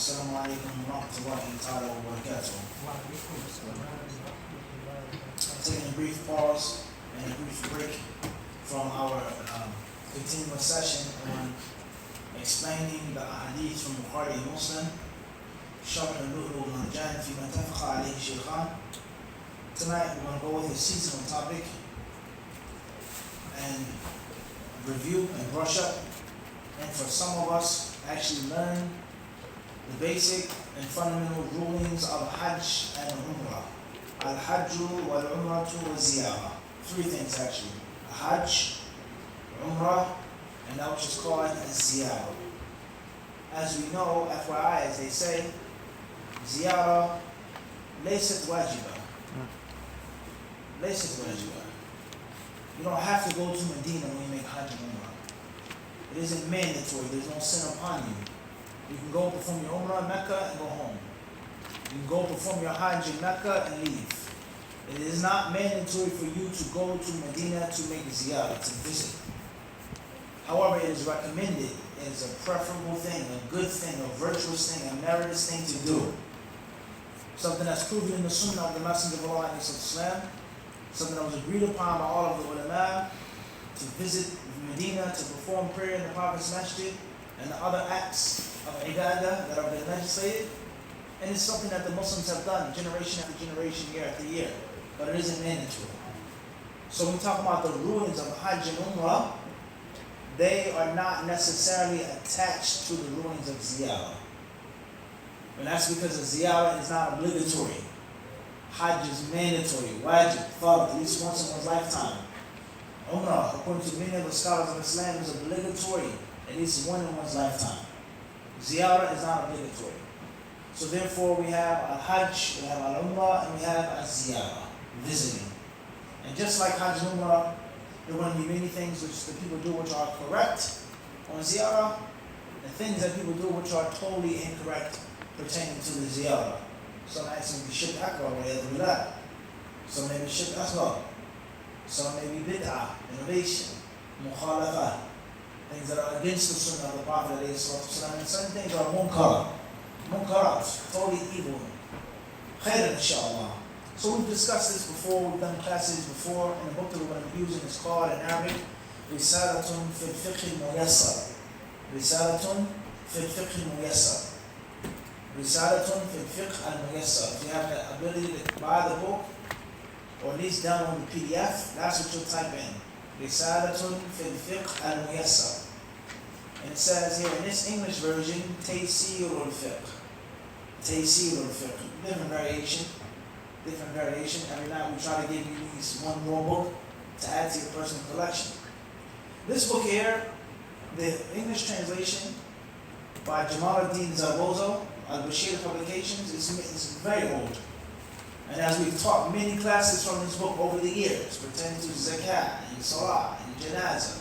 Assalamu alaikum wa rahmatullahi ta'ala wa barakatuh. Taking a brief pause and a brief break from our continuous session on explaining the hadith from Bukhari and Muslim. Tonight we're going to go with a seasonal topic and review and brush up, and for some of us actually learn the basic and fundamental rulings of Hajj and Umrah. Al-Hajju wal-Umratu wal-Ziyarah. Three things actually. Hajj, Umrah, and that which is called a Ziyarah. As we know, FYI, as they say, Ziyarah laysat wajiba. Laysat wajiba. You don't have to go to Medina when you make Hajj and Umrah. It isn't mandatory. There's no sin upon you. You can go perform your Umrah in Mecca and go home. You can go perform your Hajj in Mecca and leave. It is not mandatory for you to go to Medina to make a ziyarah, to visit. However, it is recommended. It is a preferable thing, a good thing, a virtuous thing, a meritorious thing to do. Something that's proven in the Sunnah of the Messenger of Allah, something that was agreed upon by all of the ulama, to visit Medina, to perform prayer in the Prophet's Masjid, and the other acts of ibadah that have been legislated. And it's something that the Muslims have done generation after generation, year after year, but it isn't mandatory. So when we talk about the rulings of Hajj and Umrah, they are not necessarily attached to the rulings of Ziyarah. And that's because the Ziyarah is not obligatory. Hajj is mandatory, wajib, fard, at least once in one's lifetime. Umrah, according to many of the scholars of Islam, is obligatory, at least one in one's lifetime. Ziyarah is not obligatory. So therefore we have Al-Hajj, we have Al-Umrah, and we have Al-Ziyarah, visiting. And just like Hajj and Umrah, there are going to be many things which the people do which are correct on Ziyarah, and things that people do which are totally incorrect pertaining to the Ziyarah. Some acts may be shirk akbar, whatever. Some may be shirk asghar. Some may be bid'ah, innovation, mukhalafah, things that are against the Sunnah of the Prophet, and certain things are munkarat, totally evil. Khairan, inshallah. So we've discussed this before, we've done classes before, and the book that we're going to be using is called in Arabic, Risalatun fil Fiqh al-Muyassar. Risalatun fil Fiqh al-Muyassar. Risalatun fil Fiqh al-Muyassar. If you have the ability to buy the book, or at least download the PDF, that's what you'll type in. Risalatun fil Fiqh al-Muyassar. And it says here in this English version, Taysirul Fiqh. Taysirul Fiqh. Different variation. Every night we try to give you at least one more book to add to your personal collection. This book here, the English translation by Jamaluddin Zarbozo, Al-Bashir Publications, is very old. And as we've taught many classes from this book over the years, pertaining to Zakat and Salah and Janazah,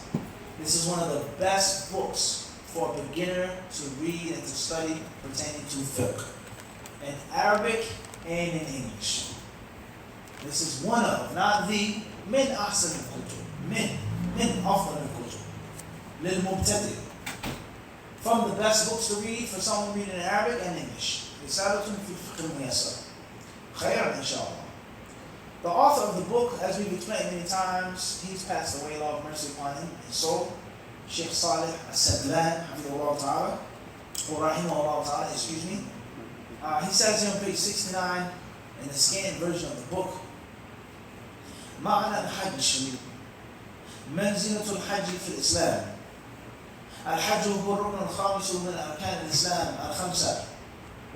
this is one of the best books for a beginner to read and to study pertaining to fiqh, in Arabic and in English. This is one of, not the, min ahsan al-kutub, min afdal al-kutub, lil mubtadi. From the best books to read for someone reading in Arabic and English. Risalatun fi fiqh al-muyassar. Khayran, inshallah. The author of the book, as we've explained many times, he's passed away, Allah have mercy upon him, his soul, Sheikh Salih As-Sadlan, Hafidhullah Ta'ala, or Rahimahullah Ta'ala, excuse me. He says here on page 69, in the scanned version of the book, معنى الحج منزلة الحج في الإسلام. الحج هو الركن الخامس من أركان الإسلام الخمسة،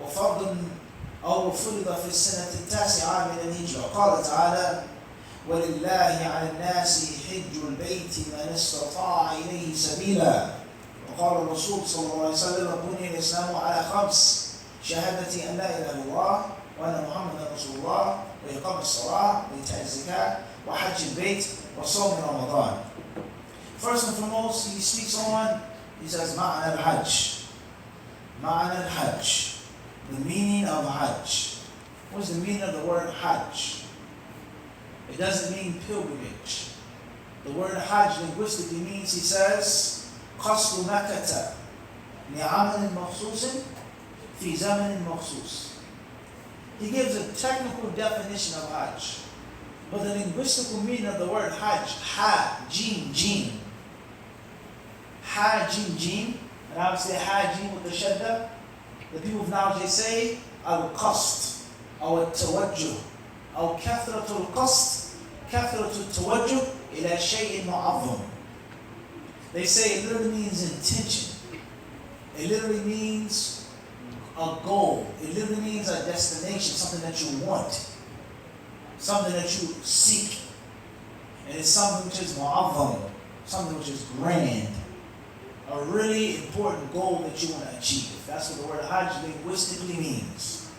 وفرض أو فرض في السنة 9 من الهجرة. قال تعالى: ولله على الناس حج البيت من استطاع إليه سبيلا. وقال الرسول صلى الله عليه وسلم: بني الإسلام على 5: شهادة أن لا إله إلا الله وأن محمدا رسول الله، وإقام الصلاة، وإيتاء الزكاة، وحج البيت، وصوم رمضان. First and foremost, he speaks on, he says, معنى الحج. معنى الحج. The meaning of Hajj. What is the meaning of the word Hajj? It doesn't mean pilgrimage. The word Hajj linguistically means, he says, قصد مكة لعمل مخصوص في زمن مخصوص. He gives a technical definition of Hajj. But the linguistical meaning of the word Hajj, Ha, Jim, Jim. Ha, Jim, Jim. And obviously Ha, Jim with the shadda. The people of knowledge, they say, al-qasd, or tawajjuh, or kathratul qasd, kathratul tawajjuh, ila shay'in mu'azzam. They say it literally means intention. It literally means a goal. It literally means a destination, something that you want, something that you seek. And it's something which is mu'azzam, something which is grand, a really important goal that you want to achieve. That's what the word Hajj linguistically means.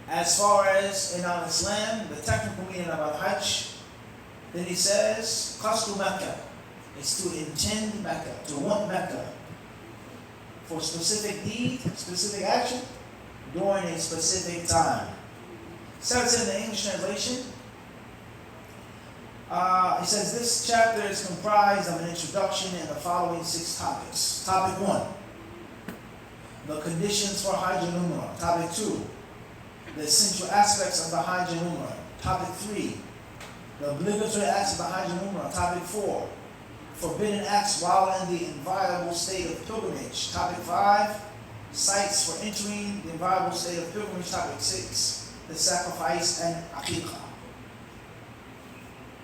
As far as in our Islam, the technical meaning about Hajj, then he says, Qasdu Makkah. It's to intend Mecca, to want Mecca for specific deed, specific action, during a specific time. Says in the English translation, he says this chapter is comprised of an introduction and the following 6 topics. Topic 1, the conditions for Hajj and Umrah. Topic 2, the essential aspects of the Hajj and Umrah. Topic 3, the obligatory acts of the Hajj and Umrah. Topic 4, forbidden acts while in the inviolable state of pilgrimage. Topic 5, sites for entering the inviolable state of pilgrimage. Topic 6, the sacrifice and aqiqah.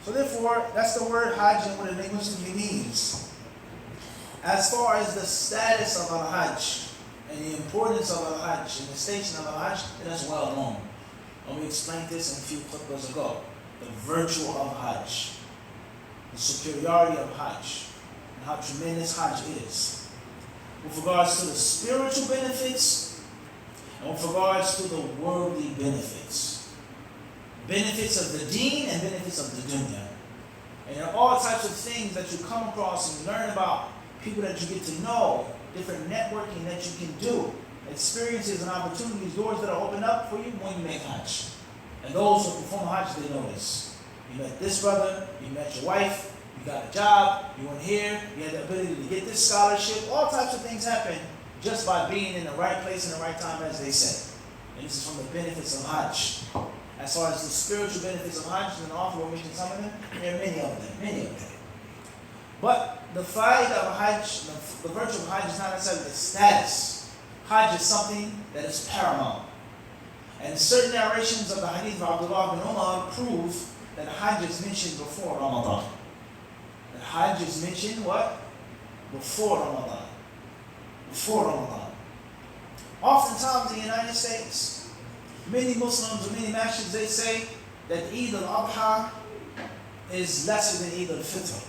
So therefore, that's the word Hajj and what it linguistically means. As far as the status of al-Hajj and the importance of al-Hajj and the station of al-Hajj, that's well known. And we explained this in a few khutbahs ago. The virtue of Hajj, the superiority of Hajj, and how tremendous Hajj is. With regards to the spiritual benefits, and with regards to the worldly benefits. Benefits of the deen and benefits of the dunya. And there are all types of things that you come across and you learn about, people that you get to know, different networking that you can do, experiences and opportunities, doors that are opened up for you when you make Hajj. And those who perform Hajj, they know this. You met this brother, you met your wife, you got a job, you went here, you had the ability to get this scholarship. All types of things happen just by being in the right place in the right time, as they say. And this is from the benefits of Hajj. As far as the spiritual benefits of Hajj, and the author will mention some of them, there are many of them. But the faida of Hajj, the virtue of Hajj is not necessarily the status. Hajj is something that is paramount. And certain narrations of the hadith of Abdullah bin Umar prove that Hajj is mentioned before Ramadan. That Hajj is mentioned what? Before Ramadan. Before Ramadan. Oftentimes in the United States, many Muslims or many masjids, they say that Eid al-Adha is lesser than Eid al-Fitr.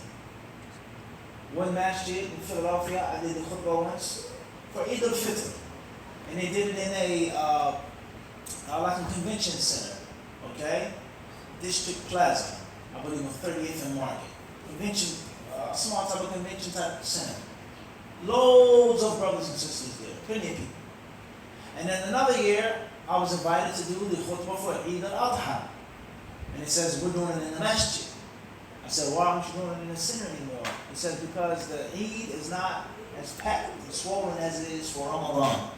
One masjid in Philadelphia, I did the khutbah once for Eid al-Fitr. And they did it in like a convention center, okay? District Plaza, I believe on 38th and Market. Convention, small type of convention type center. Loads of brothers and sisters there, plenty of people. And then another year, I was invited to do the khutbah for Eid al-Adha. And it says, we're doing it in the masjid. I said, why aren't you doing it in the center anymore? It says, because the Eid is not as packed and swollen as it is for Ramadan.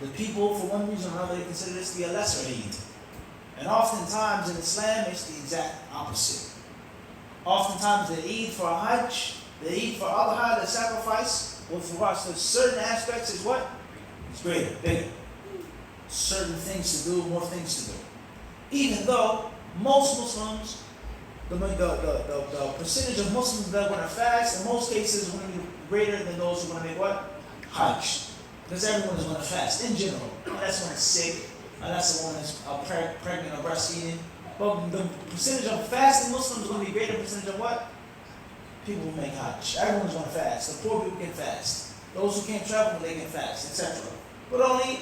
The people, for one reason or another, they consider this to be a lesser Eid. And oftentimes in Islam, it's the exact opposite. Oftentimes the Eid for Hajj, the Eid for Adha, the sacrifice, with regards to certain aspects is what? It's greater, bigger. Certain things to do, more things to do. Even though most Muslims, the percentage of Muslims that are going to fast, in most cases, is going to be greater than those who are going to make what? Hajj. Because everyone is going to fast, in general. Unless one is sick, unless one is pregnant or breastfeeding. But the percentage of fasting Muslims is going to be greater percentage of what? People who make Hajj. Everyone's going to fast. The poor people can fast. Those who can't travel, they can fast, etc. But only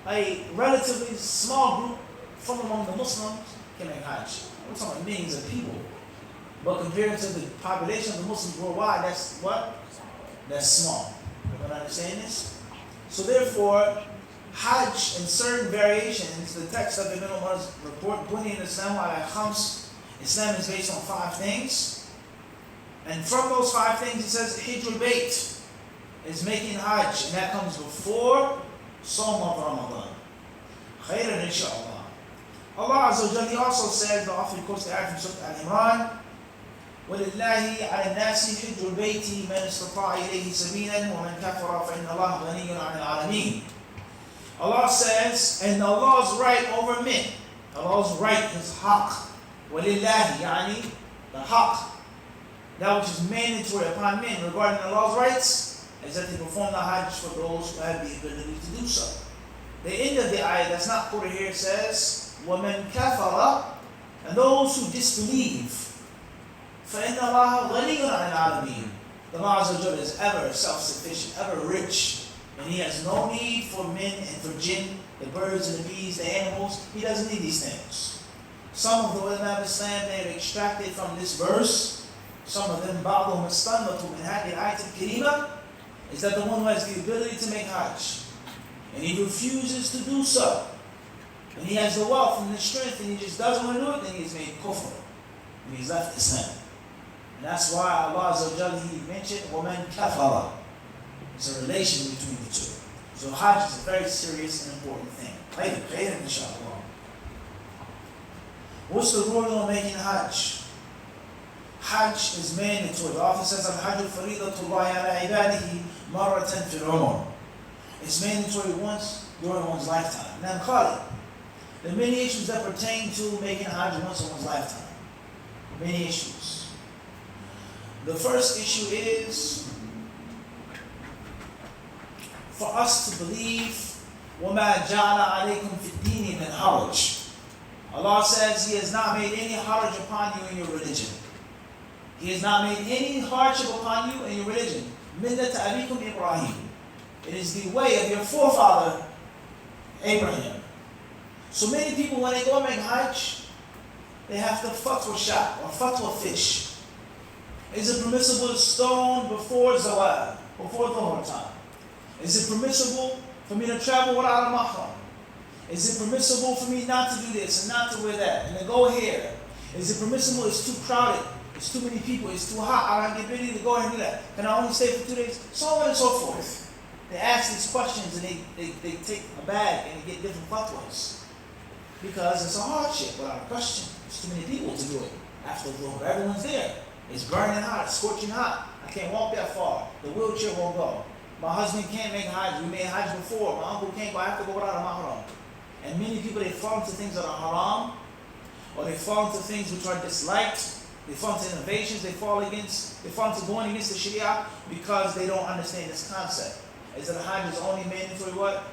a relatively small group from among the Muslims can make Hajj. We're talking about millions of people. But compared to the population of the Muslims worldwide, that's what? That's small. Everyone understand this? So therefore, Hajj in certain variations, the text of Ibn Umar's report, Bunyan Islam ala khams, Islam is based on 5 things. And from those 5 things, it says Hijrul Bayt is making Hajj, and that comes before Sawm of Ramadan. Khairan inshaAllah. Allah Azza wa Jalla, He also says, the author quotes the ayat from Surah Al-Imran, وَلِلَّهِ عَلَى النَّاسِ حِجُّ الْبَيْتِ مَنِ اسْتَطَاعَ إِلَيْهِ سَبِيلًا وَمَنْ كَفَرَ فَإِنَّ اللَّهَ غَنِيٌّ عَنِ الْعَالَمِينَ. Allah says, and Allah's right over men. Allah's right is haqq. وَلِلَّهِ, يعني the haqq. That which is mandatory upon men regarding Allah's rights is that they perform the Hajj for those who have the ability to do so. The end of the ayah that's not quoted here says, وَمَنْ كَفَرَ, and those who disbelieve, فَإِنَّ اللَّهَ غَنِيٌّ عَنِ الْعَالَمِينَ. The Allah Azza wa Jalla is ever self-sufficient, ever rich, and He has no need for men and for jinn, the birds and the bees, the animals. He doesn't need these things. Some of the ulama of Islam, they have extracted from this verse, some of them, بَعْضُهُمْ اسْتَنْبَطُوا مِنْ هَذِهِ الْآيَةِ الْكَرِيمَةِ, is that the one who has the ability to make Hajj, and he refuses to do so, and he has the wealth and the strength, and he just doesn't want to do it, then he's made kufr, and he's left Islam. And that's why Allah Azza wa Jalla, He mentioned وَمَنْ كَفَرَ. It's a relation between the two. So Hajj is a very serious and important thing. Khayran inshaAllah. What's the ruling on making Hajj? Hajj is mandatory. The author says, Al-Hajj faridatullahi ala ibadihi maratan fil umr. It's mandatory once during one's lifetime. Now, Khalid, there are many issues that pertain to making Hajj once in one's lifetime. Many issues. The first issue is for us to believe وَمَا جَعَلَ عَلَيْكُمْ فِي الدِّينِ مِنْ حَرَجٍ. Allah says He has not made any haraj upon you in your religion. He has not made any hardship upon you in your religion. مِلَّةَ أَبِيكُمْ Ibrahim. It is the way of your forefather, Abraham. So many people, when they go make Hajj, they have to fatwa shot or fatwa fish. Is it permissible to stone before Zawal, before Dhuhr time? Is it permissible for me to travel without a mahram? Is it permissible for me not to do this and not to wear that and to go here? Is it permissible? It's too crowded. It's too many people. It's too hot. I don't get ready to go ahead and do that. Can I only stay for 2 days? So on and so forth. They ask these questions and they take a bag and they get different fatwas. Because it's a hardship without a question. There's too many people to do it. After Dhuhr, everyone's there. It's burning hot, it's scorching hot. I can't walk that far. The wheelchair won't go. My husband can't make Hajj. We made Hajj before. My uncle can't go. I have to go without a mahram. And many people, they fall into things that are haram, or they fall into things which are disliked. They fall into innovations. They fall into going against the Sharia because they don't understand this concept. Is that Hajj is only mandatory what?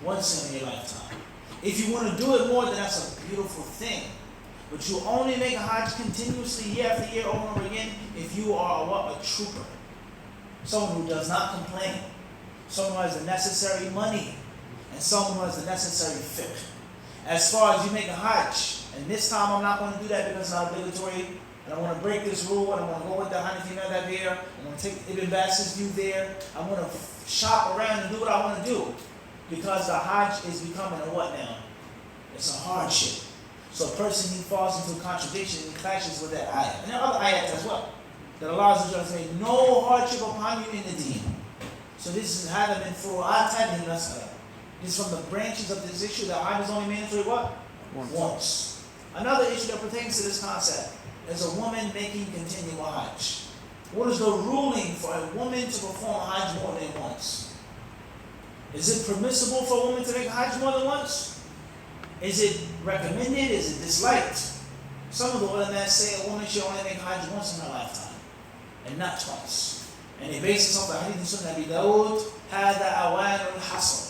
Once in your lifetime. If you want to do it more, then that's a beautiful thing. But you only make a Hajj continuously year after year over and over again if you are a trooper. Someone who does not complain. Someone who has the necessary money. And someone who has the necessary fiqh. As far as you make a Hajj, and this time I'm not going to do that because it's not obligatory, and I want to break this rule, and I want to go with the Hanafi madhab here, I'm going to take Ibn Bas's view there, I want to shop around and do what I want to do. Because the Hajj is becoming a what now? It's a hardship. So a person, he falls into a contradiction and clashes with that ayat. And there are other ayats as well. That Allah has made no hardship upon you in the deen. So this is hada min furu'at hadhihi al-mas'ala. This is from the branches of this issue that Hajj is only mandatory what? Once. Another issue that pertains to this concept is a woman making continual Hajj. What is the ruling for a woman to perform Hajj more than once? Is it permissible for a woman to make Hajj more than once? Is it recommended? Is it disliked? Some of the ulama say a woman should only make Hajj once in her lifetime, and not twice. And they base this on the Hadith Sunnah Abi Dawud, هذا أوان الحصر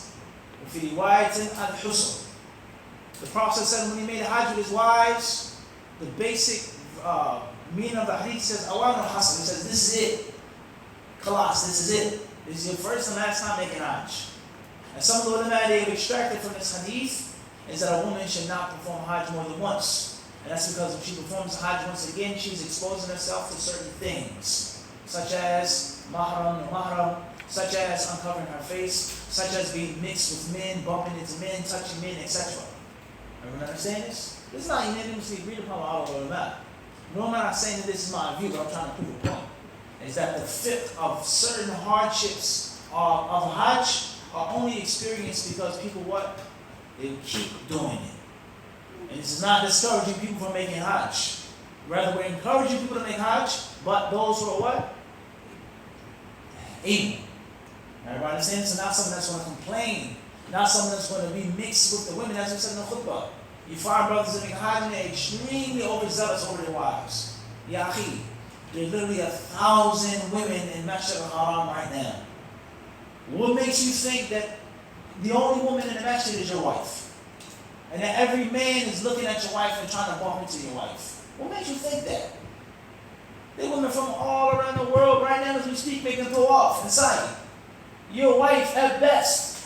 وفي رواية الحسن. The Prophet said when he made a Hajj with his wives, the basic meaning of the Hadith says أوان الحصر. He says this is it. Khalas, this is it. This is your first and last time making Hajj. And some of the ulama they have extracted from this Hadith is that a woman should not perform Hajj more than once. And that's because if she performs Hajj once again, she's exposing herself to certain things, such as mahram, no mahram, such as uncovering her face, such as being mixed with men, bumping into men, touching men, etc. Everyone understand this? This is not unanimously agreed upon by all of ulama. No, I'm not saying that this is my view, but I'm trying to prove a point. Is that the fiqh of certain hardships of Hajj are only experienced because people what? They keep doing it. And this is not discouraging people from making Hajj. Rather, we're encouraging people to make Hajj, but those who are what? Able. Everybody understand? So not someone that's going to complain. Not someone that's going to be mixed with the women. As we said in the khutbah. You find brothers that make Hajj and they're extremely overzealous over their wives. Ya akhi, there are literally 1,000 women in Masjid al-Haram right now. What makes you think that the only woman in the masjid is your wife? And that every man is looking at your wife and trying to bump into your wife? What makes you think that? There are women from all around the world right now as we speak making tawaf and sa'i. Your wife at best.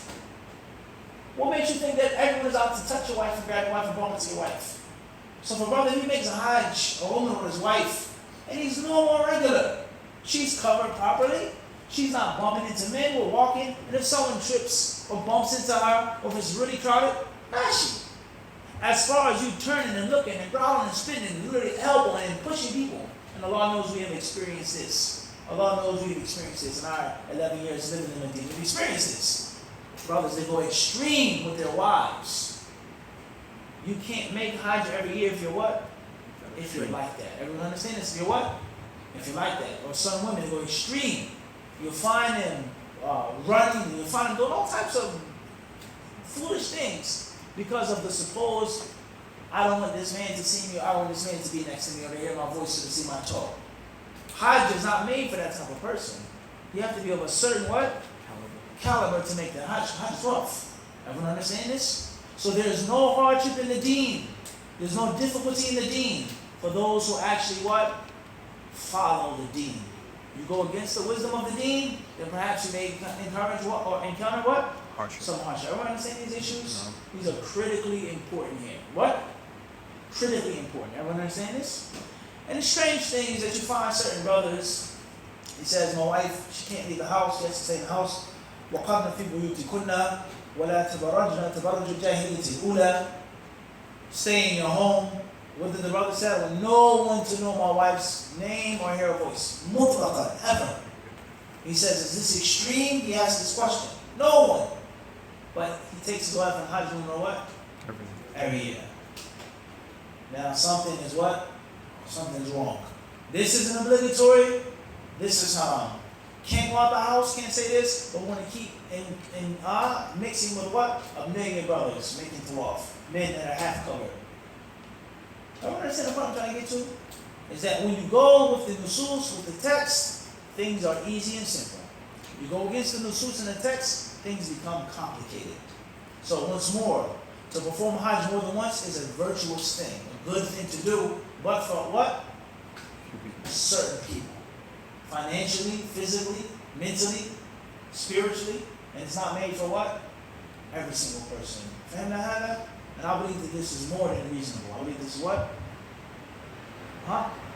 What makes you think that everyone is out to touch your wife and grab your wife and bump into your wife? So for brother, he makes a Hajj or Umrah with his wife, and he's normal or regular. She's covered properly. She's not bumping into men. We're walking, and if someone trips or bumps into her, or if it's really crowded, she. As far as you turning and looking and growling and spinning and literally elbowing and pushing people, and Allah knows we have experienced this. Allah knows we've experienced this in our 11 years living in Medina. We've experienced this. Brothers, they go extreme with their wives. You can't make Hajj every year if you're what? If you're like that. Everyone understand this? If you're what? If you're like that. Or some women go extreme. You'll find them running. You'll find them doing all types of foolish things because of the supposed, I don't want this man to see me, or I don't want this man to be next to me, or to hear my voice, or to see my talk. Hajj is not made for that type of person. You have to be of a certain what? Caliber to make that Hajj. Hajj is rough. Everyone understand this? So there's no hardship in the deen. There's no difficulty in the deen for those who actually what? Follow the deen. You go against the wisdom of the deen, then perhaps you may encounter what? Hardship. Some hardship. Everyone understand these issues? No. These are critically important here. What? Critically important. Everyone understand this? And the strange thing is that you find certain brothers, he says, my wife, she can't leave the house, she has to stay in the house. وَقَرْنَ فِي بُيُوتِكُنَّ وَلَا تَبَرَّجْنَ تَبَرُّجُ الْجَاهِلِيَّةِ الْأُولَى. Stay in your home. What did the brother say? Well, no one to know my wife's name or hear her voice. مُطْلَقًا, ever. He says, is this extreme? He asks this question. No one. But he takes his wife on Hajj, you know what? Every year. Now something is what? Something's wrong. This isn't obligatory. This is haram. Can't go out the house, can't say this, but want to keep mixing with what? A million brothers making tawaf. Men that are half covered. I understand what I'm trying to get to? Is that when you go with the nusus, with the text, things are easy and simple. You go against the nusus and the text, things become complicated. So once more, to perform Hajj more than once is a virtuous thing, a good thing to do, but for what? Certain people. Financially, physically, mentally, spiritually, and it's not made for what? Every single person. And I believe that this is more than reasonable. I believe this is what?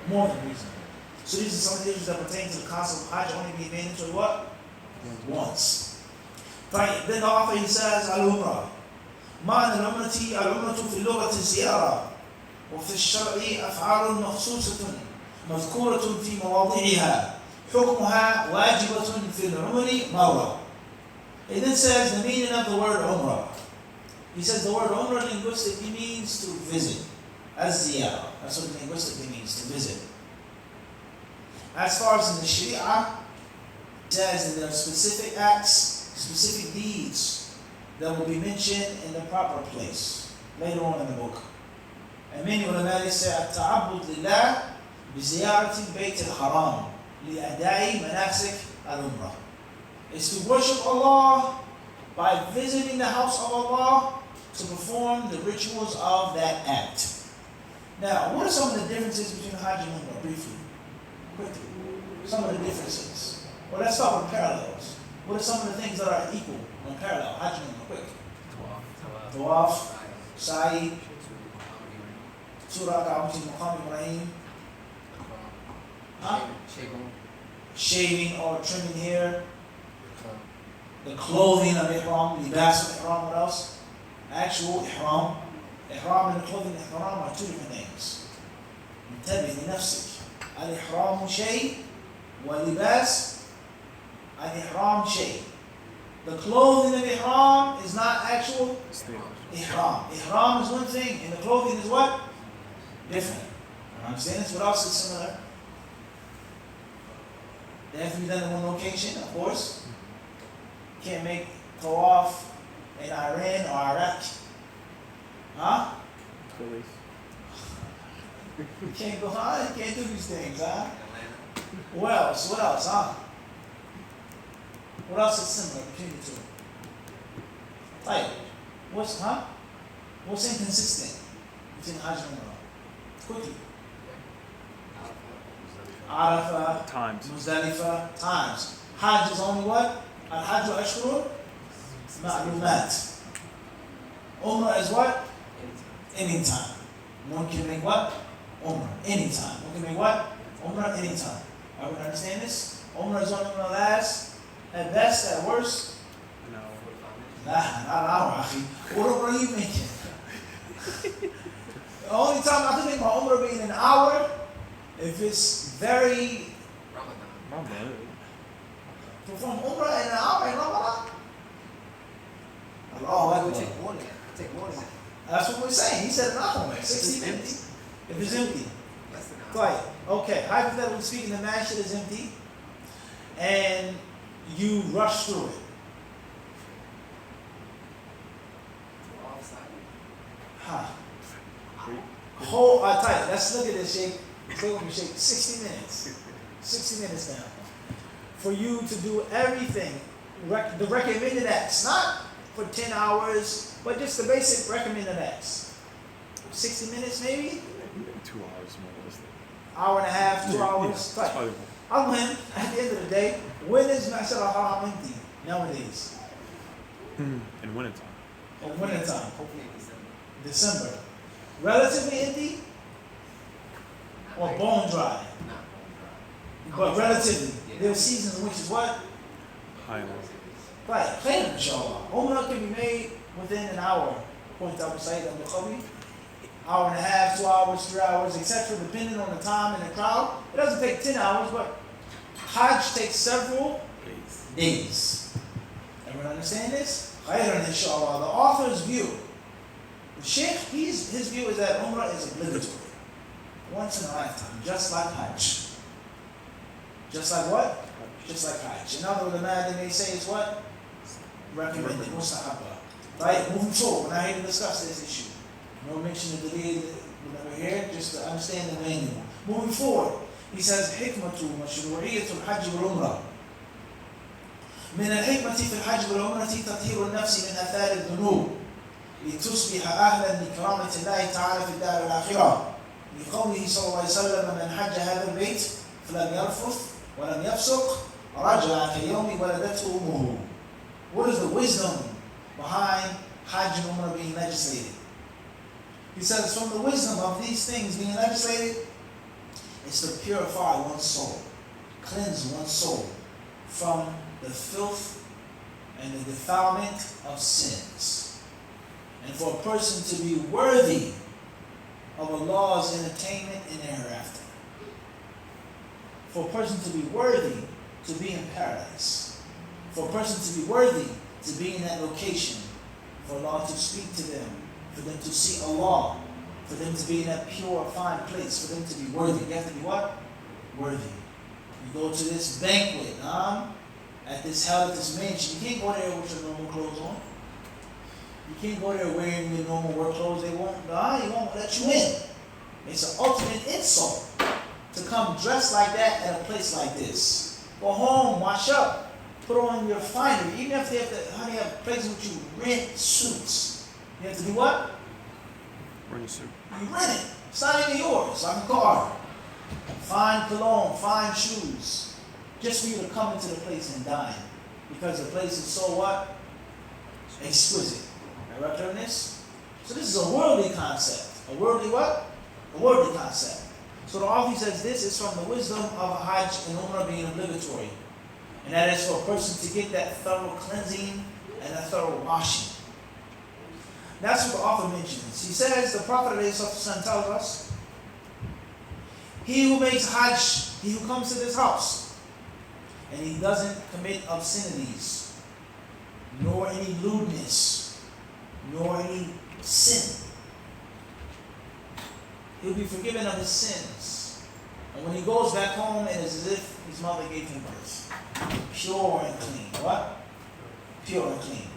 More than reasonable. So these are some of the issues that pertain to the concept of Hajj only being mandatory what? Once. Then the author he says, Al-Umrah. معنى العمرة العمرة في اللغة الزيارة وفي الشرع أفعال مخصوصة مذكورة في مواضعها حكمها واجبة في العمر مرة. It then says the meaning of the word Umrah. He says the word Umrah linguistically means to visit. As ziyarah. That's what it linguistically means, to visit. As far as in the Sharia, it says that there are specific acts, specific deeds that will be mentioned in the proper place later on in the book. And many ulama say التعبد لله بزيارة البيت الحرام لأداء مناسك العمرة. It's to worship Allah by visiting the house of Allah to perform the rituals of that act. Now, what are some of the differences between Hajj and Umrah? Briefly, quickly. Some of the differences. Well, let's start with parallels. What are some of the things that are equal and parallel? Hajj and Umrah, quick. Tawaf, sa'i, surah ka'amti maqam Ibrahim. Shaving or trimming hair. The clothing of ihram, libas of ihram, what else? Actual ihram. Ihram and the clothing of ihram are two different things. انتبه لنفسك. الإحرام شيء واللباس الإحرام شيء. The clothing of ihram is not actual ihram. Ihram is one thing, and the clothing is what? Different. Understand this? What else is similar? They have to be done in one location, of course. You can't make tawaf in Iran or Iraq. Huh? You can't go, huh? You can't do these things, huh? What else? What else, huh? What else is similar between the two? Like, what's inconsistent between Hajj and Umrah? Quickly. Arafah, times. Muzdalifah, times. Hajj is only what? Al-Hajj ashhurun ma'lumat. Umrah is what? Anytime. One can make what? Umrah. Anytime. One can make what? Umrah anytime. Everyone understand this? Umrah is only going to last at best, at worst. No. Nah, not an hour, akhi. What are you making? The only time I can make my Umrah being an hour, if it's very. Perform Umrah in an hour in Ramadan? Oh, would take more than that. Take more than that. That's what we're saying. He said an hour, 60 minutes. If it's empty. Less than an hour. Right. Okay. Hypothetically speaking, the masjid is empty, and you rush through it. Huh. I'll tell you, let's look at this, Sheikh. Stay with me, Sheikh. 60 minutes. 60 minutes now. For you to do everything, the recommended acts, not for 10 hours, but just the basic recommended acts. 60 minutes maybe? 2 hours more or less. Hour and a half, 2 hours. Yeah, Right. I win at the end of the day. When is Masjid al-Haram empty nowadays? In wintertime. Or wintertime? Hopefully in December. December. Relatively empty? Or bone dry? Not dry. But relatively. There are seasons in which is what? High and Right. Clean, inshallah. Umrah can be made within an hour. According to Abu Sa'id al-Bukhari. Hour and a half, 2 hours, 3 hours, etc. Depending on the time and the crowd. It doesn't take 10 hours, but Hajj takes several days. Everyone understand this? Khayran, inshallah. The author's view. The Sheikh, his view is that Umrah is obligatory. Once in a lifetime, just like Hajj. Just like what? Just like Hajj. Another ulama they may say is what? Recommended, mustahaba. Right? Moving forward, we're not here to discuss this issue. No mention of the delay we're here, just to understand the manual. Moving forward, he says, حكمة مشروعية الحج والعمرة. من الحكمة في الحج والعمرة تطهير النفس من آثار الذنوب لتصبح أهلا لكرامة الله تعالى في الدار الآخرة. لقوله صلى الله عليه وسلم من حج هذا البيت فلم يرفث ولم يفسق رجع كيوم ولدته أمه. What is the wisdom behind Hajj and Umrah being legislated? He says from the wisdom of these things being legislated, it's to purify one's soul, cleanse one's soul from the filth and the defilement of sins. And for a person to be worthy of Allah's entertainment in the hereafter. For a person to be worthy to be in paradise. For a person to be worthy to be in that location. For Allah to speak to them. For them to see Allah. For them to be in that pure, fine place. For them to be worthy. You have to be what? Worthy. You go to this banquet, at this held at this mansion. You can't go there with your normal clothes on. You can't go there wearing your normal work clothes. They won't let you in. It's an ultimate insult to come dressed like that at a place like this. Go home, wash up, put on your finery. Even if they have places which you rent suits. You have to do what? Rent a suit. You rent it. It's not even yours, like a car. Fine cologne, fine shoes. Just for you to come into the place and dine. Because the place is so what? Exquisite. Am I clear on this? So this is a worldly concept. A worldly what? A worldly concept. So the author says this is from the wisdom of Hajj and Umrah being obligatory. And that is for a person to get that thorough cleansing and that thorough washing. That's what the author mentions. He says, the Prophet ﷺ tells us, he who makes Hajj, he who comes to this house, and he doesn't commit obscenities, nor any lewdness, nor any sin. He'll be forgiven of his sins. And when he goes back home, it is as if his mother gave him birth. Pure and clean. What? Pure and clean.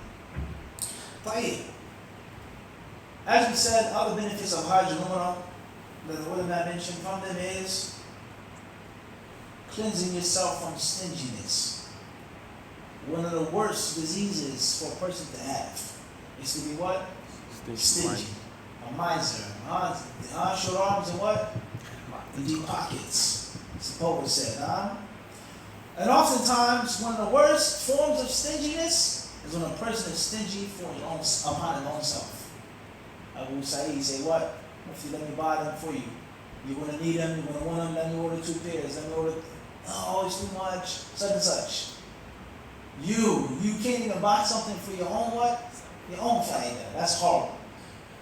Tayyib. As we said, other benefits of Hajj and Umrah that the ulama mentioned from them is cleansing yourself from stinginess. One of the worst diseases for a person to have is to be what? Stingy. A miser. Short arms and what? The deep pockets. As the poet said. And oftentimes, one of the worst forms of stinginess is when a person is stingy for his own, upon his own self. Abu Sa'id say, what? If you let me buy them for you. You're going to need them, you're going to want them, let me order 2 pairs, let me order, oh, it's too much, such and such. You can't even buy something for your own what? Your own fa'idah. That's horrible.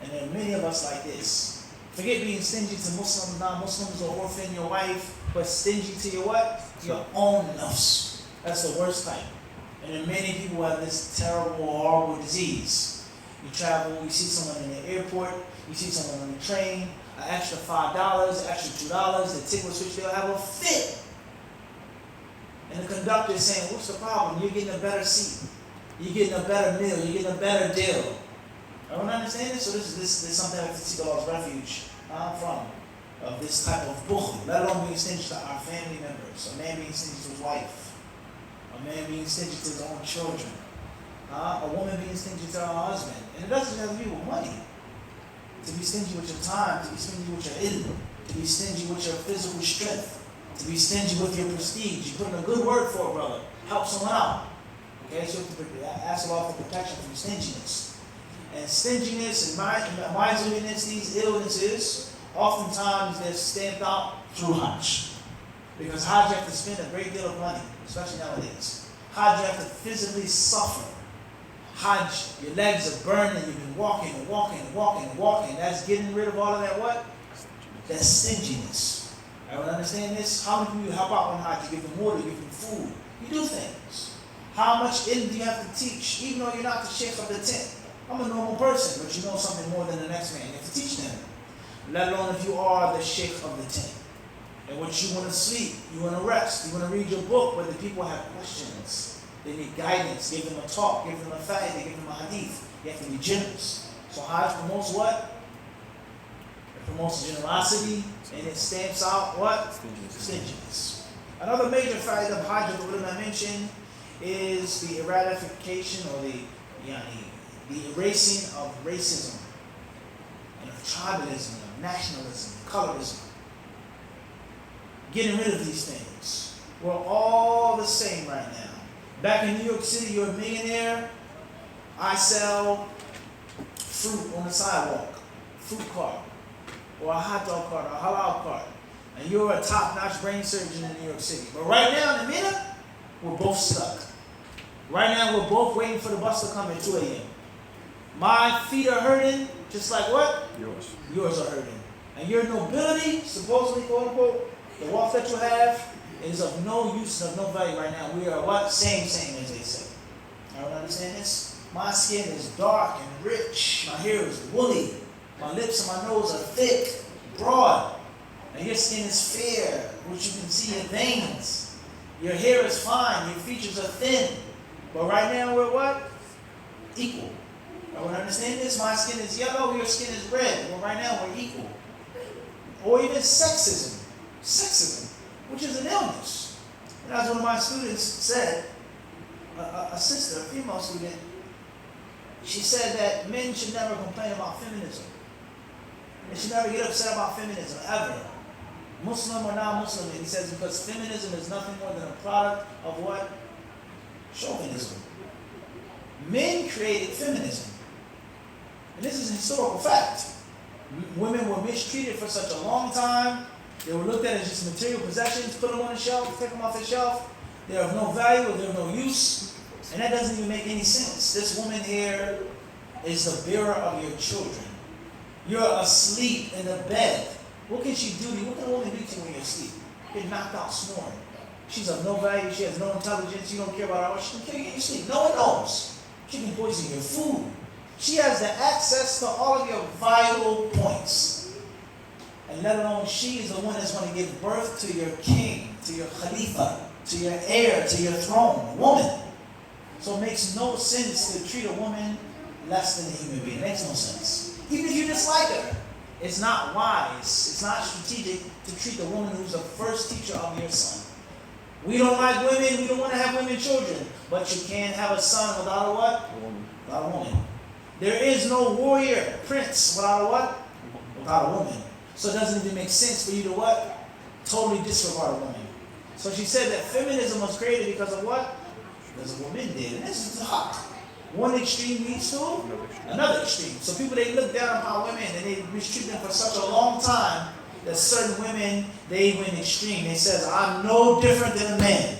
And there are many of us like this. Forget being stingy to Muslims, non-Muslims, or orphan your wife, but stingy to your what? Your own nafs. That's the worst type. And there are many people who have this terrible, horrible disease. You travel, you see someone in the airport, you see someone on the train, an extra $5, an extra $2, the ticket will switch, they'll have a fit. And the conductor is saying, what's the problem? You're getting a better seat. You're getting a better meal. You're getting a better deal. I don't understand this. So this is something I have to seek Allah's refuge from. Of this type of bukhl. Let alone being stingy to our family members. A man being stingy to his wife. A man being stingy to his own children. A woman being stingy to her husband. And it doesn't have to be with money. To be stingy with your time. To be stingy with your ilm. To be stingy with your physical strength. To be stingy with your prestige. You put in a good word for it, brother. Help someone out. Okay, so you have to ask Allah for protection from stinginess. And stinginess and miserliness, these illnesses, oftentimes they're stamped out through Hajj. Because Hajj you have to spend a great deal of money, especially nowadays. Hajj you have to physically suffer. Hajj, your legs are burning, you've been walking and walking and walking and walking. That's getting rid of all of that what? That stinginess. Everyone understand this? How many people you help out on Hajj? You give them water, you give them food. You do things. How much ilm do you have to teach? Even though you're not the sheikh of the tent. I'm a normal person, but you know something more than the next man. You have to teach them. Let alone if you are the sheikh of the tent. And what you want to sleep, you want to rest, you want to read your book, but the people have questions. They need guidance. Give them a talk, give them a fa'idah, give them a hadith. You have to be generous. So Hajj promotes what? It promotes generosity, and it stamps out what? Stinginess. Another major fa'idah of Hajj that the ulama mentioned is the eradication or the erasing of racism and of tribalism, of nationalism, colorism. Getting rid of these things. We're all the same right now. Back in New York City, you're a millionaire. I sell fruit on the sidewalk, fruit cart, or a hot dog cart, or a halal cart, and you're a top-notch brain surgeon in New York City. But right now, in the minute, we're both stuck. Right now, we're both waiting for the bus to come at 2 a.m. My feet are hurting, just like what? Yours. Yours are hurting. And your nobility, supposedly, quote unquote, the wealth that you have is of no use and of no value right now. We are what? Same as they say. I don't understand this. My skin is dark and rich. My hair is woolly. My lips and my nose are thick, broad. And your skin is fair, which you can see your veins. Your hair is fine. Your features are thin. But right now we're what? Equal. I would understand this. My skin is yellow, your skin is red. Well, right now we're equal. Or even sexism. Sexism, which is an illness. And as one of my students said, a sister, a female student, she said that men should never complain about feminism. They should never get upset about feminism, ever. Muslim or non-Muslim, he says, because feminism is nothing more than a product of what? Chauvinism. Men created feminism. And this is a historical fact. Women were mistreated for such a long time. They were looked at as just material possessions, put them on the shelf, take them off the shelf. They're of no value, they're of no use. And that doesn't even make any sense. This woman here is the bearer of your children. You're asleep in the bed. What can she do to you? What can a woman do to you when you're asleep? Get knocked out snoring. She's of no value, she has no intelligence, you don't care about her, she can kill you in your sleep. No one knows. She can poison your food. She has the access to all of your vital points. And let alone she is the one that's going to give birth to your king, to your khalifa, to your heir, to your throne, a woman. So it makes no sense to treat a woman less than a human being. It makes no sense. Even if you dislike her, it's not wise, it's not strategic to treat the woman who's the first teacher of your son. We don't like women, we don't want to have women children, but you can't have a son without a what? A woman. Without a woman. There is no warrior, prince, without a what? Without a woman. So it doesn't even make sense for you to what? Totally disregard a woman. So she said that feminism was created because of what? Because a woman did. And this is hot. One extreme leads to another extreme. So people, they look down upon women and they mistreat them for such a long time that certain women, they went extreme. They says, I'm no different than a man.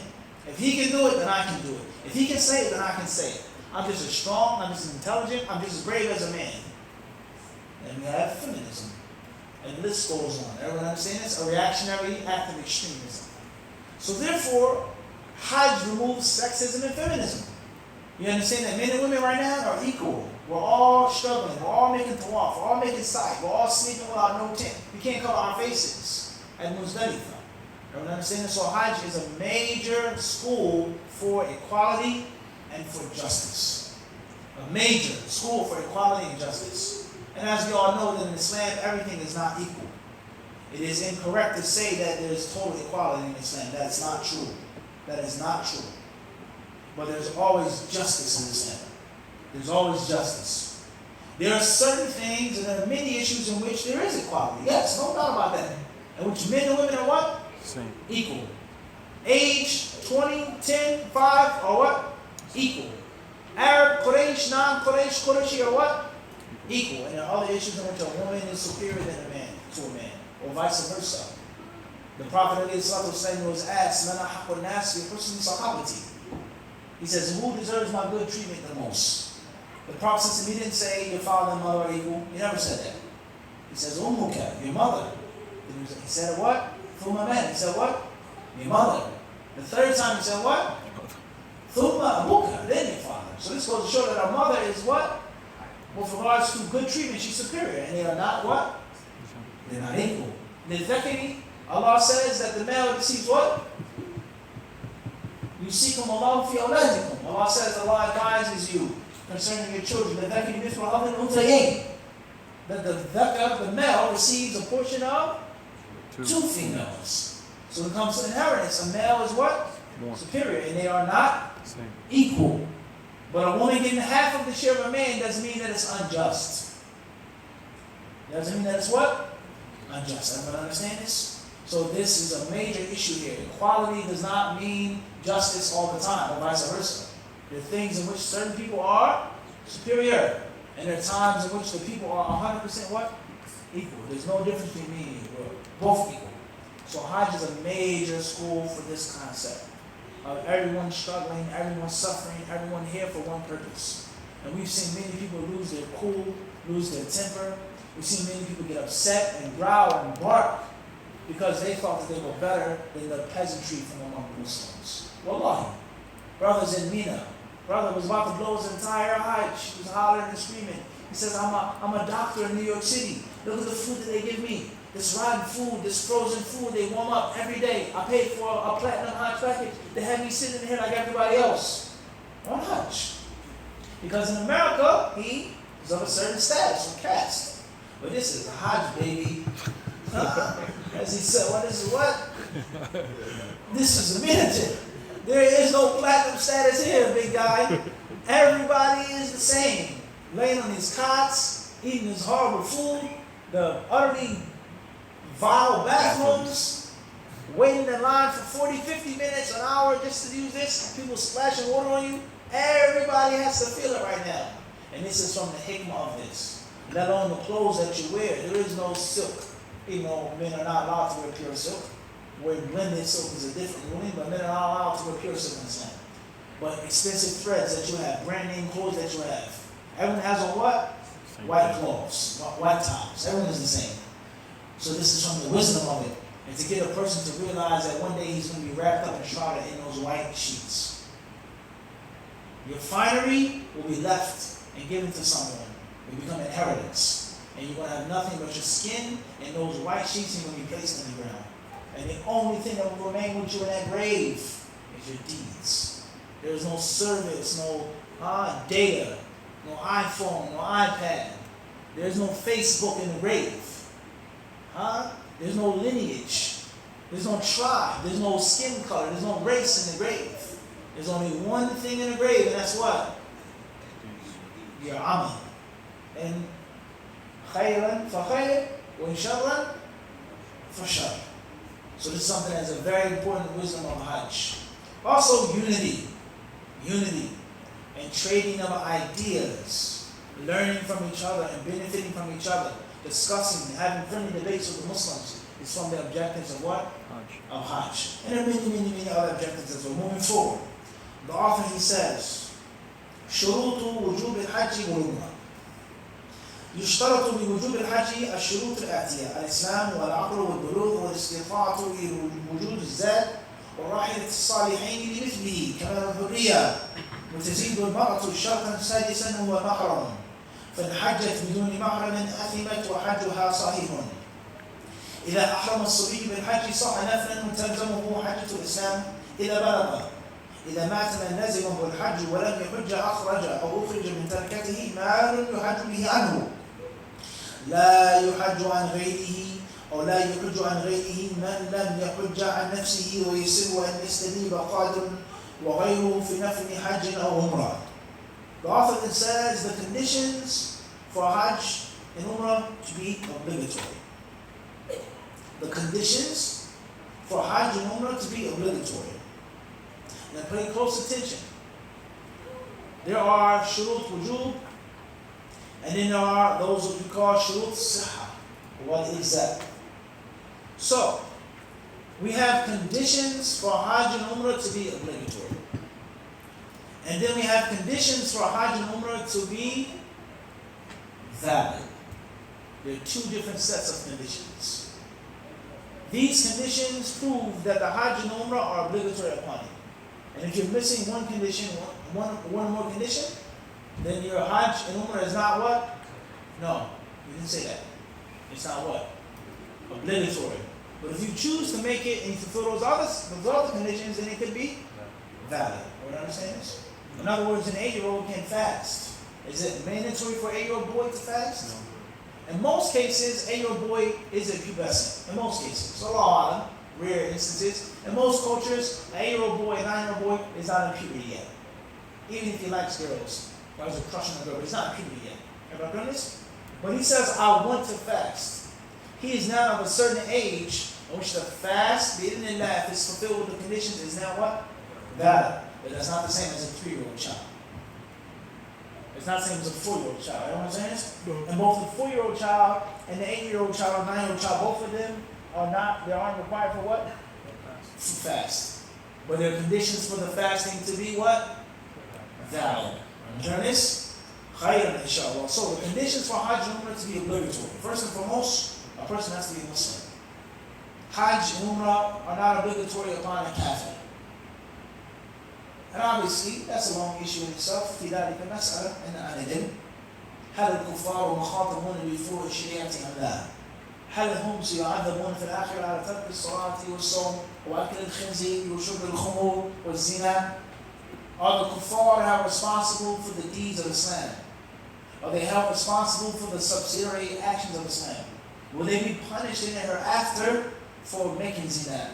If he can do it, then I can do it. If he can say it, then I can say it. I'm just as strong, I'm just as intelligent, I'm just as brave as a man. And we have feminism. And the list goes on. Everyone understand this? A reactionary act of extremism. So therefore, Hajj removes sexism and feminism. You understand that men and women right now are equal. We're all struggling. We're all making tawaf. We're all making sight. We're all sleeping without no tent. We can't cover our faces at Muzdalifah. Everyone understand this? So Hajj is a major school for equality and for justice. A major school for equality and justice. And as we all know that in Islam, everything is not equal. It is incorrect to say that there's total equality in Islam. That is not true. That is not true. But there's always justice in Islam. There's always justice. There are certain things and there are many issues in which there is equality. Yes, no doubt about that. In which men and women are what? Same. Equal. Age, 20, 10, 5 are what? Equal. Arab, Quraysh, non-Quraysh, Qurayshi are what? Equal. And there are other issues in which a woman is superior than a man to a man, or vice versa. The Prophet ﷺ was asked, "Mana haqqun nas fi husni sahabati?" He says, who deserves my good treatment the most? The Prophet said, he didn't say your father and mother are equal. He never said that. He says, Ummuka, your mother. He said what? Thumma man. He said what? Your mother. The third time he said what? Thumma abuka, then your father. So this goes to show that our mother is what? With regards to good treatment, she's superior. And they are not what? They're not equal. Lidhakari, Allah says that the male receives what? Yusikum Allah fi awladikum. Allah says Allah advises you concerning your children. Lidhakari mithlu hadhil unthayayn. That the dhakar, the male, receives a portion of two females. So when it comes to inheritance, a male is what? More. Superior. And they are not Same. equal. But a woman getting half of the share of a man doesn't mean that it's unjust. Doesn't mean that it's what? Unjust. Everyone understand this? So this is a major issue here. Equality does not mean justice all the time, or vice versa. There are things in which certain people are superior, and there are times in which the people are 100% what? Equal. There's no difference between me and you. We're both equal. So Hajj is a major school for this concept of everyone struggling, everyone suffering, everyone here for one purpose. And we've seen many people lose their cool, lose their temper. We've seen many people get upset and growl and bark because they thought that they were better than the peasantry from among Muslims. Wallahi. Brothers in Mina. Brother was about to blow his entire Hajj. He was hollering and screaming. He says, I'm a doctor in New York City. Look at the food that they give me. This rotten food, this frozen food, they warm up every day. I paid for a platinum Hajj package. They have me sitting here like everybody else on Hajj. Because in America, he is of a certain status or caste. But this is a Hajj, baby. As he said, what is it? What? This is a militant. There is no platinum status here, big guy. Everybody is the same. Laying on these cots, eating this horrible food, the utterly vile bathrooms, waiting in line for 40, 50 minutes, an hour just to use this, people splashing water on you. Everybody has to feel it right now. And this is from the hikmah of this. Let alone the clothes that you wear. There is no silk. Even though men are not allowed to wear pure silk. Wearing blended silk is a different ruling, but men are not allowed to wear pure silk in Islam. But expensive threads that you have, brand name clothes that you have. Everyone has on what? Same White thing. clothes, white tops. Everyone is the same. So this is from the wisdom of it. And to get a person to realize that one day he's going to be wrapped up and shrouded in those white sheets. Your finery will be left and given to someone. It will become inheritance. And you're going to have nothing but your skin and those white sheets, and you're going to be placed in the ground. And the only thing that will remain with you in that grave is your deeds. There's no service, no data, no iPhone, no iPad. There's no Facebook in the grave. There's no lineage. There's no tribe. There's no skin color. There's no race in the grave. There's only one thing in the grave, and that's what? Your amal. And khayran fa khayr, wa in sharran fa shar. So this is something that's a very important wisdom of Hajj. Also, unity. Unity. And trading of ideas. Learning from each other and benefiting from each other. Discussing, having friendly debates with the Muslims is from the objectives of what? Hajj. Of Hajj. And there are many other objectives as we're moving forward. The author, he says, شروط وجوب الحج والعمرة. يشترط لوجوب الحج الشروط الآتية: الإسلام والعقل والبلوغ والاستطاعة لوجود الزاد والراحلة الصالحين لمثله كمال الحرية، وتزيد المرأة شرطا سادسا هو محرم، فإن حجت بدون محرم أثمت وحجها صحيح. إذا أحرم الصبي بالحج صح نفلا تلزمه حجة الإسلام إذا بلغ. إذا مات من لزمه الحج ولم يحج أخرج أو أخرج من تركته مال يحج به عنه. لا يحج عن غيره أو لا يحج عن غيره من لم يحج عن نفسه ويسر أن يستجيب قادر وغيره في نفل حج أو عمرة. The author then says the conditions for Hajj and Umrah to be obligatory. The conditions for Hajj and Umrah to be obligatory. Now pay close attention. There are shurut wujub, and then there are those what we call shurut sihha. What is that? So, we have conditions for Hajj and Umrah to be obligatory. And then we have conditions for Hajj and Umrah to be valid. There are two different sets of conditions. These conditions prove that the Hajj and Umrah are obligatory upon you. And if you're missing one condition, one more condition, then your Hajj and Umrah is not what? No, you didn't say that. It's not what? Obligatory. But if you choose to make it and you fulfill those other conditions, then it could be valid. You understand this? In other words, an 8-year-old can fast. Is it mandatory for an 8-year-old boy to fast? No. In most cases, 8-year-old boy is a pubescent. In most cases. So a lot of rare instances. In most cultures, an 8-year-old boy, a 9-year-old boy is not in puberty yet. Even if he likes girls. Or has a crush on a girl, but he's not in puberty yet. Have I done this? But he says, I want to fast. He is now of a certain age in which the fast, the in life is fulfilled with the conditions, is now what? Valid. But that's not the same as a 3-year-old child. It's not the same as a 4-year-old child. You know what I'm saying? And both the 4-year-old child and the 8-year-old child, 9-year-old child, both of them are not, they aren't required for what? To fast. But there are conditions for the fasting to be what? Valid. Understand this? Khayran, inshallah. So the conditions for Hajj and Umrah to be obligatory. First and foremost, a person has to be a Muslim. Hajj and Umrah are not obligatory upon a kafir. And obviously, that's a long issue in itself. في ذلك مسألة أن أعلم هل الكفار مخاطبون بفروع الشريعة أم لا؟ هل هم سيعذبون في الآخرة على ترك الصلاة والصوم وأكل الخنزير وشرب الخمور والزنا؟ Are the kuffar held responsible for the deeds of Islam? Are they held responsible for the subsidiary actions of Islam? Will they be punished in the hereafter for making zina,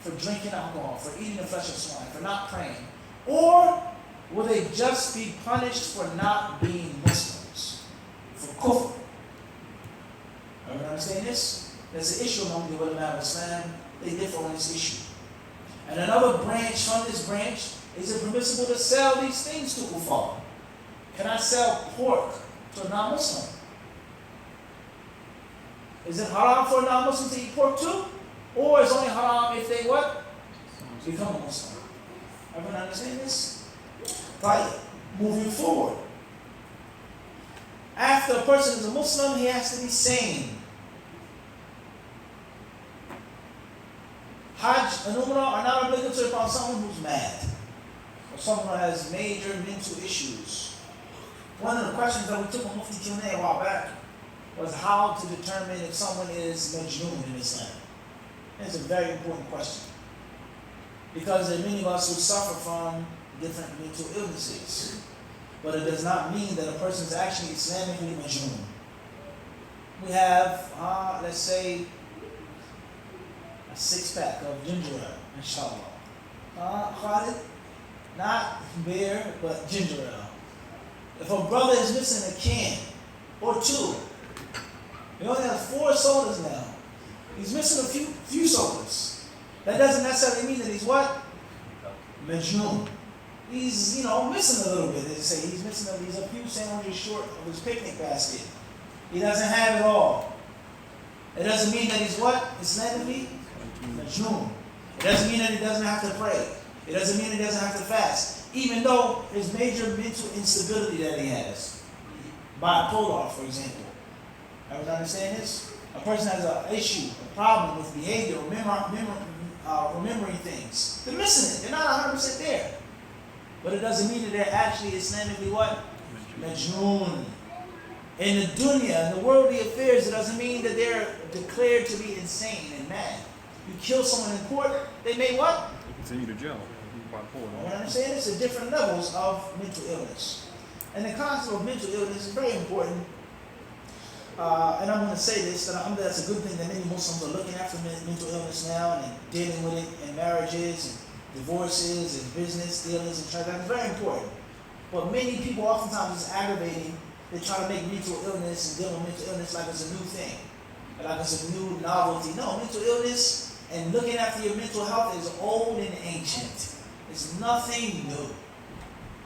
for drinking alcohol, for eating the flesh of swine, for not praying? Or will they just be punished for not being Muslims, for kufr? Are you understand this? There's an issue among the ulama of Islam. They differ on this issue. And another branch from this branch, is it permissible to sell these things to kuffar? Can I sell pork to a non-Muslim? Is it haram for a non-Muslim to eat pork too? Or is it only haram if they what? Become a Muslim. Everyone understand this? Right. Moving forward. After a person is a Muslim, he has to be sane. Hajj and Umrah are not obligatory upon someone who's mad. or someone who has major mental issues. One of the questions that we took on Mufti Q&A a while back was how to determine if someone is majnoon in Islam. And it's a very important question, because there are many of us who suffer from different mental illnesses, but it does not mean that a person is actually Islamically majnoon. We have, let's say, a 6-pack of ginger ale, inshallah. Khalid, not beer, but ginger ale. If a brother is missing a can or two, he only has 4 sodas now. He's missing a few sodas. That doesn't necessarily mean that he's what? Majnoon. He's, missing a little bit. They say he's he's a few sandwiches short of his picnic basket. He doesn't have it all. It doesn't mean that he's what? Islamically majnoon. It doesn't mean that he doesn't have to pray. It doesn't mean he doesn't have to fast, even though his major mental instability that he has. Bipolar, for example. Everyone understand this? A person has an issue, a problem with behavior, remembering things. They're missing it. They're not 100% there. But it doesn't mean that they're actually Islamically what? Majnoon. In the dunya, in the worldly affairs, it doesn't mean that they're declared to be insane and mad. You kill someone in court, they may what? They send you to jail. Bipolar. You understand? It's at different levels of mental illness. And the concept of mental illness is very important. And I'm going to say this, that that's a good thing that many Muslims are looking after mental illness now and dealing with it in marriages and divorces and business dealings and transactions. It's very important. But many people oftentimes it's aggravating. They try to make mental illness and dealing with mental illness like it's a new thing, like it's a new novelty. No, mental illness and looking after your mental health is old and ancient. It's nothing new.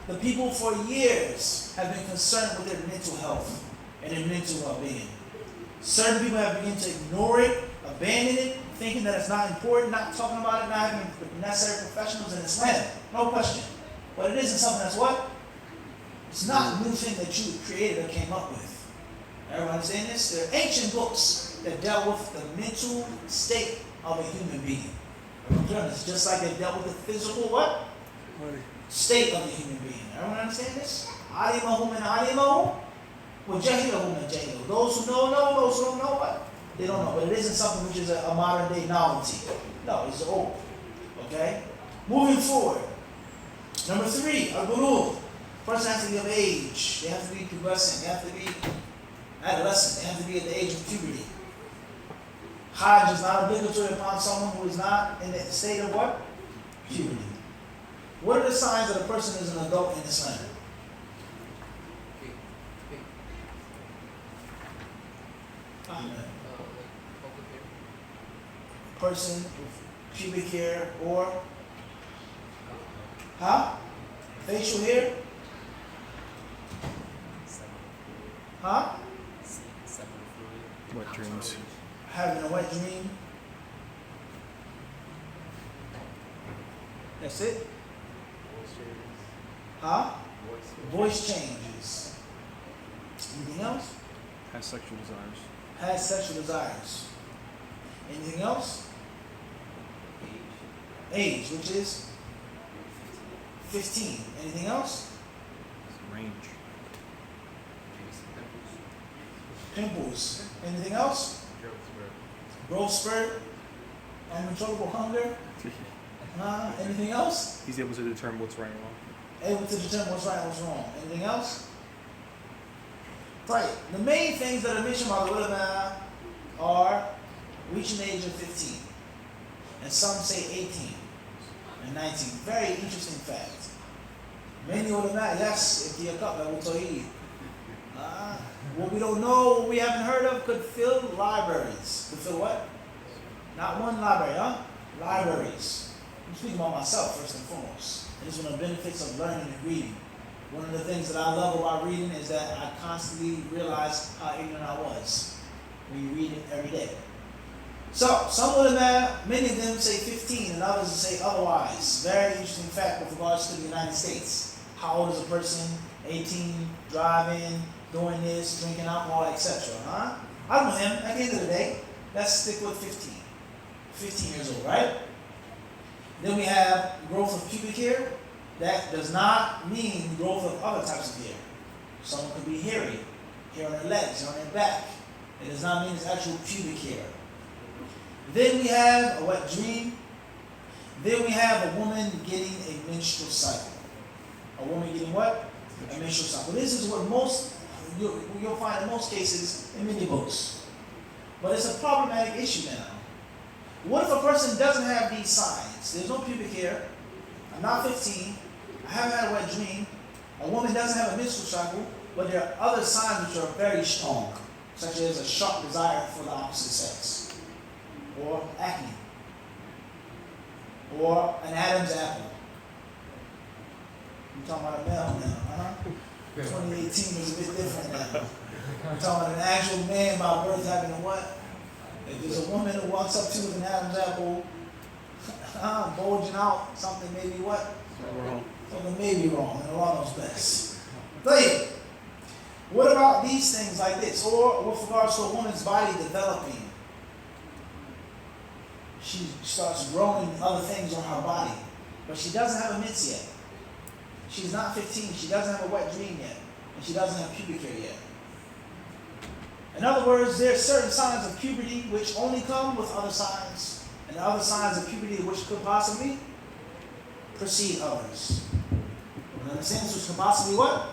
The people for years have been concerned with their mental health and their mental well-being. Certain people have begun to ignore it, abandon it, thinking that it's not important, not talking about it, not having the necessary professionals in Islam. No question. But it isn't something that's what? It's not a new thing that you created or came up with. Everyone understand this? There are ancient books that dealt with the mental state of a human being. It's just like they dealt with the physical what? State of the human being. Everyone understand this? Alimahu min alimahu, wa jahilahu min jahilahu. Those who know, those who don't know what? They don't know. But it isn't something which is a modern day novelty. No, it's old. Okay? Moving forward. Number 3, al-bulugh. Person has to be of age. They have to be pubescent. They have to be adolescent. They have to be at the age of puberty. Hajj is not obligatory upon someone who is not in the state of what? Puberty. What are the signs that a person is an adult in Islam? Person with pubic hair or facial hair? Wet dreams. Having a wet dream? That's it? Voice changes. Anything else? Has sexual desires. Has sexual desires. Anything else? Age, which is 15. Anything else? Range. Pimples. Anything else? Growth spurt. Uncontrollable hunger. Anything else? He's able to determine what's right and wrong. Able to determine what's right and what's wrong. Anything else? Right. The main things that are mentioned by the ulama are reaching the age of 15. And some say 18 and 19. Very interesting fact. Many ulama, yes, if you're what we don't know, what we haven't heard of, could fill libraries. Could fill what? Not one library, Libraries. I'm speaking about myself first and foremost. And it's one of the benefits of learning and reading. One of the things that I love about reading is that I constantly realize how ignorant I was when you read it every day. So, some ulama, many of them say 15 and others say otherwise. Very interesting fact with regards to the United States. How old is a person? 18, driving, doing this, drinking alcohol, etc. I don't know him. At the end of the day, let's stick with 15. 15 years old, right? Then we have growth of pubic hair. That does not mean growth of other types of hair. Someone could be hairy, hair on their legs, hair on their back. It does not mean it's actual pubic hair. Then we have a wet dream. Then we have a woman getting a menstrual cycle. A woman getting what? A menstrual cycle. This is what you'll find in most cases in many books. But it's a problematic issue now. What if a person doesn't have these signs? There's no pubic hair. I'm not 15. I haven't had a wet dream. A woman doesn't have a menstrual cycle, but there are other signs which are very strong, such as a sharp desire for the opposite sex, or acne, or an Adam's apple. I'm talking about a male now, huh? 2018 is a bit different now. I'm talking about an actual man by birth having a what? If there's a woman who walks up to you with an Adam's apple, bulging out, something maybe what? Something may be wrong, and Allah knows best. But what about these things like this? Or with regards to a woman's body developing, she starts growing other things on her body, but she doesn't have a mens yet. She's not 15, she doesn't have a wet dream yet, and she doesn't have pubic hair yet. In other words, there are certain signs of puberty which only come with other signs, and other signs of puberty which could possibly precede others. You understand this? Which could possibly what?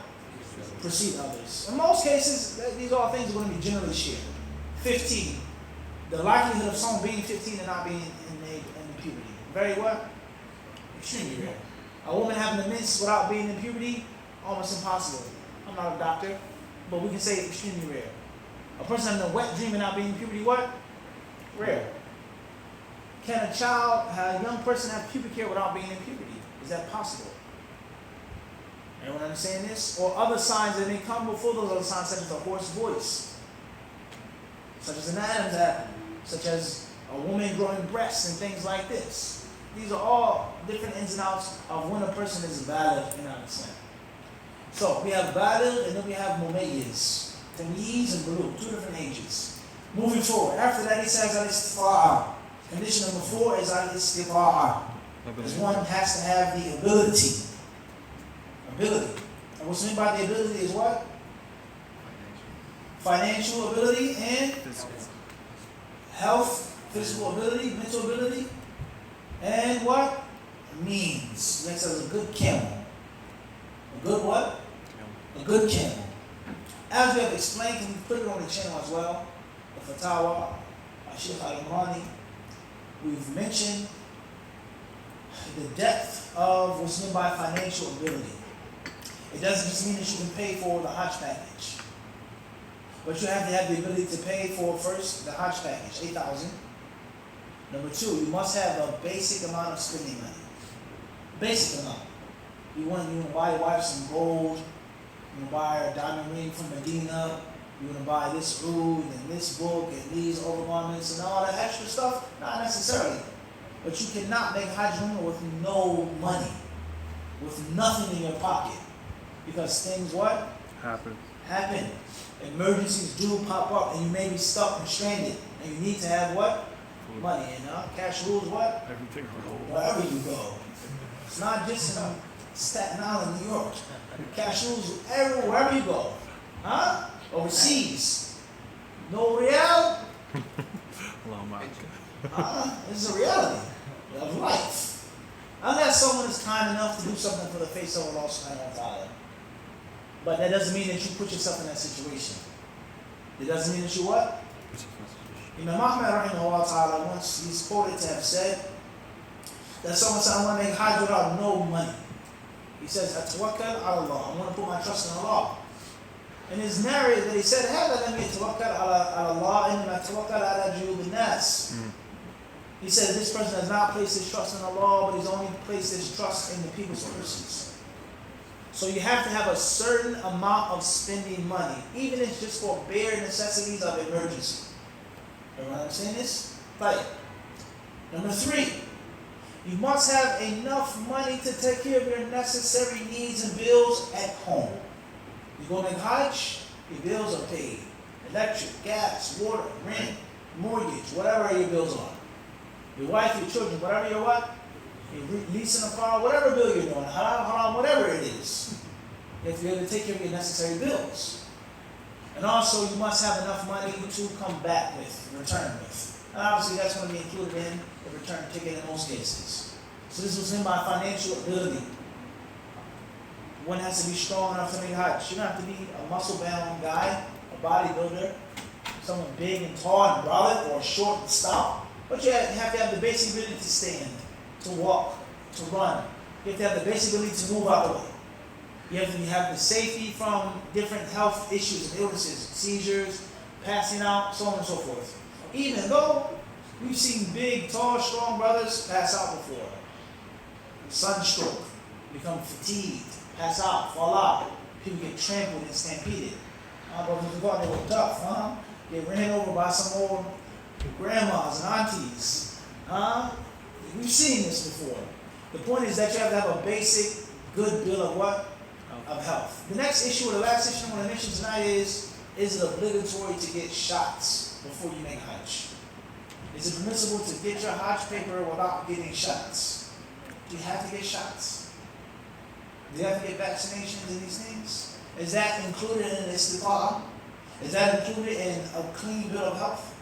Precede others. In most cases, these are all things that are going to be generally shared. 15. The likelihood of someone being 15 and not being in puberty. Very what? Extremely rare. A woman having a mens without being in puberty, almost impossible. I'm not a doctor, but we can say extremely rare. A person having a wet dream and not being in puberty, what? Rare. Can a young person have pubic hair without being in puberty? Is that possible? Anyone understand this? Or other signs that may come before those other signs, such as a hoarse voice, such as an Adam's apple, such as a woman growing breasts and things like this. These are all different ins and outs of when a person is valid in our Islam. So we have valid and then we have mumayyiz, tamyiz and bulugh, two different ages. Moving forward, after that he says al-istifa'a. Condition number 4 is al-istifa'a. Because one has to have the ability. And what's meant by the ability is what? Financial ability and health, physical ability, mental ability, and what? Means. Next is a good camel. A good what? A good camel. As we have explained, and we put it on the channel as well, the Fatawa, Sheikh Al-Imrani, we've mentioned the depth of what's meant by financial ability. It doesn't just mean that you can pay for the Hajj package. But you have to have the ability to pay for, first, the Hajj package, 8,000. Number 2, you must have a basic amount of spending money. Basic amount. You want to buy your wife some gold. You want to buy her a diamond ring from Medina. You want to buy this food and this book and these overgarments and all that extra stuff? Not necessarily. But you cannot make Hajj Umrah with no money, with nothing in your pocket. Because things what? Happen. Emergencies do pop up and you may be stuck and stranded. And you need to have what? Money. And cash rules what? Everything. Wherever you go. It's not just in Staten Island, New York. Cash rules everywhere, wherever you go. Huh? Overseas. No real? This is a reality of life. Unless someone is kind enough to do something for the face of Allah subhanahu wa ta'ala. But that doesn't mean that you put yourself in that situation. It doesn't mean that you what? Imam Ahmad rahimahullah ta'ala once he's quoted to have said that someone said, I want to make Hajj without no money. He says, Atawakkal ala Allah. I want to put my trust in Allah. And it's narrated that he said, هذا لم يتوكل على الله إنما توكل على جيوب الناس. He said this person has not placed his trust in Allah, but he's only placed his trust in the people's purses. So you have to have a certain amount of spending money, even if it's just for bare necessities of emergency. Everyone understand this? Right. Number 3, you must have enough money to take care of your necessary needs and bills at home. You go make Hajj, your bills are paid. Electric, gas, water, rent, mortgage, whatever your bills are. Your wife, your children, whatever your what? You're leasing a car, whatever bill you're doing, haram, whatever it is. You have to be able to take care of your necessary bills. And also, you must have enough money to come back with, return with. And obviously, that's going to be included in the return ticket in most cases. So this was in my financial ability. One has to be strong enough to make Hajj. You don't have to be a muscle-bound guy, a bodybuilder, someone big and tall and brolic, or short and stout. But you have to have the basic ability to stand, to walk, to run. You have to have the basic ability to move out the way. You have to have the safety from different health issues and illnesses, seizures, passing out, so on and so forth. Even though we've seen big, tall, strong brothers pass out before. Sunstroke, become fatigued, pass out, fall out. People get trampled and stampeded. Brothers go out there were tough, huh? Get ran over by some old grandmas and aunties. We've seen this before. The point is that you have to have a basic, good bill of what? Of health. The next issue, or the last issue I want to mention tonight is it obligatory to get shots before you make Hajj? Is it permissible to get your Hajj paper without getting shots? Do you have to get shots? Do you have to get vaccinations and these things? Is that included in istiqamah? Is that included in a clean bill of health?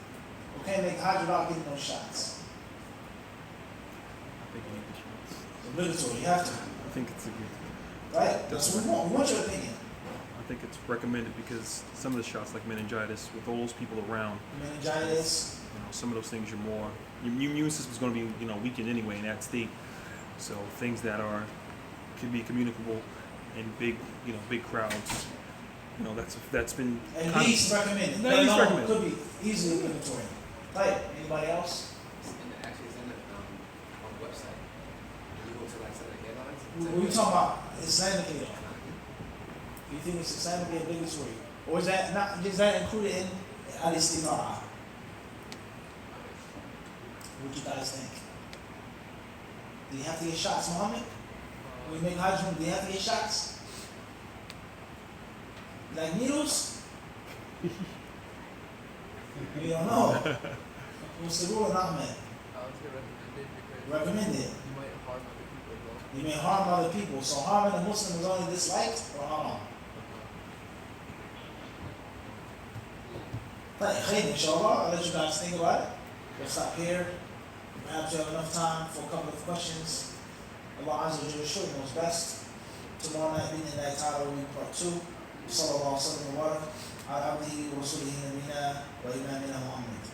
You can't make Hajj without getting those shots. I think you need the shots. It's obligatory, you have to. I think it's a good. Right? That's what we want. We want your opinion. I think it's recommended because some of the shots, like meningitis, with all those people around, Meningitis. some of those things your immune system's going to be, weakened anyway in that state. So things that can be communicable in big crowds, that's been At least recommended. At least recommended. Could be easily obligatory. Right? Anybody else? And actually, it's on the website. You go to like some of the headlines. What are you talking about? Islamically though. Do you think it's Islamically obligatory? Or is that included in al-istimara? What do you guys think? Do you have to get shots, Muhammad? When you make Hajj, do you have to get shots? Like needles? You don't know. What's the rule in Ahmed? Recommended. You may harm other people. So harming a Muslim is only disliked or haram? Hey, inshallah, I'll let you guys think about it. We'll stop here. Perhaps you have enough time for a couple of questions. Allah Azza wa Jalla knows best. Tomorrow night, being in that title, will be part 2. Sallallahu alaihi wa sallam wa barak. Ala abdihi wa rasulihi nabina wa imamina Muhammad.